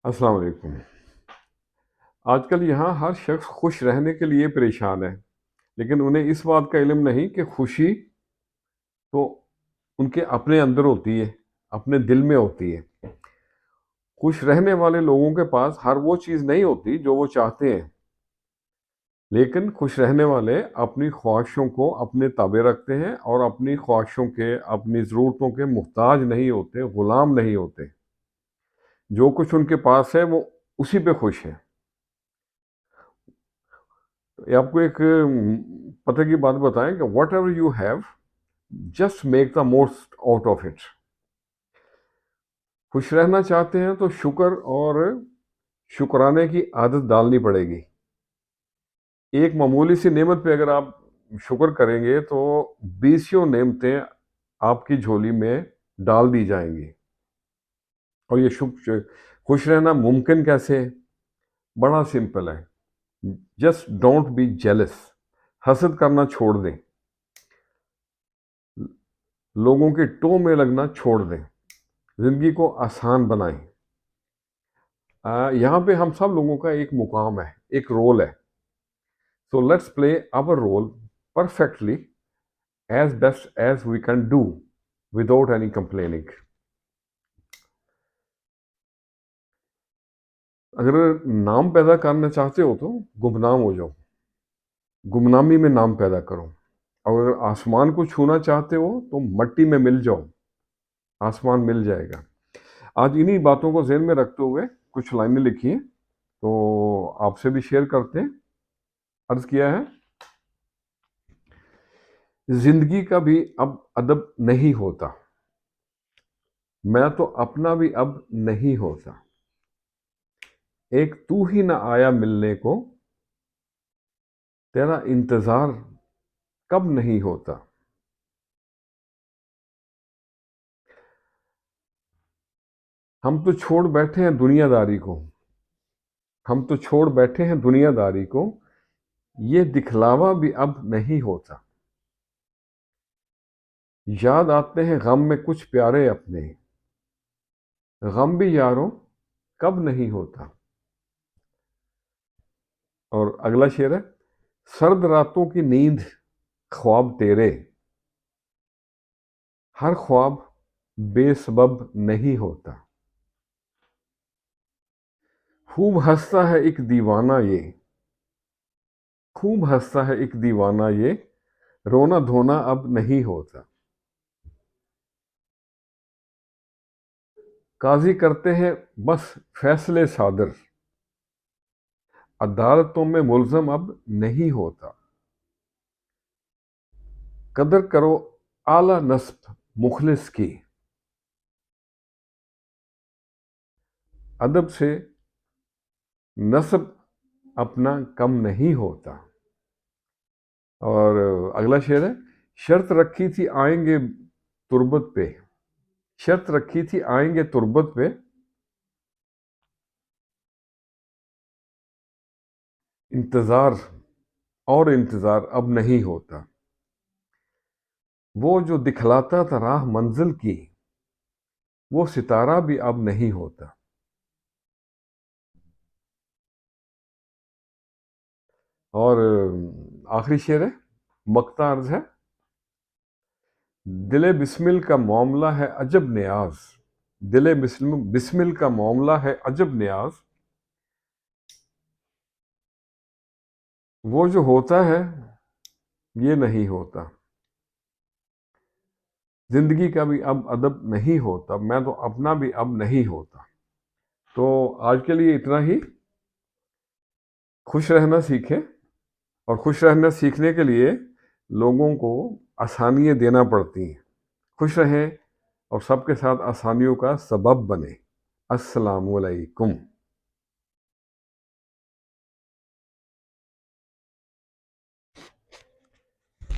السلام علیکم۔ آج کل یہاں ہر شخص خوش رہنے کے لیے پریشان ہے، لیکن انہیں اس بات کا علم نہیں کہ خوشی تو ان کے اپنے اندر ہوتی ہے، اپنے دل میں ہوتی ہے۔ خوش رہنے والے لوگوں کے پاس ہر وہ چیز نہیں ہوتی جو وہ چاہتے ہیں، لیکن خوش رہنے والے اپنی خواہشوں کو اپنے تابع رکھتے ہیں اور اپنی خواہشوں کے، اپنی ضرورتوں کے محتاج نہیں ہوتے، غلام نہیں ہوتے۔ جو کچھ ان کے پاس ہے وہ اسی پہ خوش ہے۔ یہ آپ کو ایک پتہ کی بات بتائیں کہ what ever you have just make the most out of it. خوش رہنا چاہتے ہیں تو شکر اور شکرانے کی عادت ڈالنی پڑے گی۔ ایک معمولی سی نعمت پہ اگر آپ شکر کریں گے تو 20 نعمتیں آپ کی جھولی میں ڈال دی جائیں گی۔ اور یہ خوش رہنا ممکن کیسے ہے؟ بڑا سمپل ہے۔ Just don't be jealous. حسد کرنا چھوڑ دیں، لوگوں کے ٹو میں لگنا چھوڑ دیں، زندگی کو آسان بنائیں۔ یہاں پہ ہم سب لوگوں کا ایک مقام ہے، ایک رول ہے۔ So let's play our role perfectly as best as we can do without any complaining. اگر نام پیدا کرنا چاہتے ہو تو گمنام ہو جاؤ، گمنامی میں نام پیدا کرو۔ اور اگر آسمان کو چھونا چاہتے ہو تو مٹی میں مل جاؤ، آسمان مل جائے گا۔ آج انہی باتوں کو ذہن میں رکھتے ہوئے کچھ لائنیں لکھی ہیں تو آپ سے بھی شیئر کرتے ہیں۔ عرض کیا ہے، زندگی کا بھی اب ادب نہیں ہوتا، میں تو اپنا بھی اب نہیں ہوتا، ایک تو ہی نہ آیا ملنے کو، تیرا انتظار کب نہیں ہوتا۔ ہم تو چھوڑ بیٹھے ہیں دنیا داری کو، ہم تو چھوڑ بیٹھے ہیں دنیا داری کو، یہ دکھلاوا بھی اب نہیں ہوتا، یاد آتے ہیں غم میں کچھ پیارے اپنے، غم بھی یاروں کب نہیں ہوتا۔ اور اگلا شعر ہے، سرد راتوں کی نیند خواب تیرے، ہر خواب بے سبب نہیں ہوتا، خوب ہنستا ہے ایک دیوانہ یہ، خوب ہنستا ہے ایک دیوانہ یہ، رونا دھونا اب نہیں ہوتا، قاضی کرتے ہیں بس فیصلے صادر، عدالتوں میں ملزم اب نہیں ہوتا، قدر کرو اعلی نسب مخلص کی، ادب سے نسب اپنا کم نہیں ہوتا۔ اور اگلا شعر ہے، شرط رکھی تھی آئیں گے تربت پہ، شرط رکھی تھی آئیں گے تربت پہ، انتظار اور انتظار اب نہیں ہوتا، وہ جو دکھلاتا تھا راہ منزل کی، وہ ستارہ بھی اب نہیں ہوتا۔ اور آخری شعر ہے، مقطع عرض ہے، دل بسمل کا معاملہ ہے عجب نیاز، دل بسمل کا معاملہ ہے عجب نیاز، وہ جو ہوتا ہے یہ نہیں ہوتا، زندگی کا بھی اب ادب نہیں ہوتا، میں تو اپنا بھی اب نہیں ہوتا۔ تو آج کے لیے اتنا ہی۔ خوش رہنا سیکھیں، اور خوش رہنا سیکھنے کے لیے لوگوں کو آسانیاں دینا پڑتی ہیں۔ خوش رہیں اور سب کے ساتھ آسانیوں کا سبب بنیں۔ السلام علیکم۔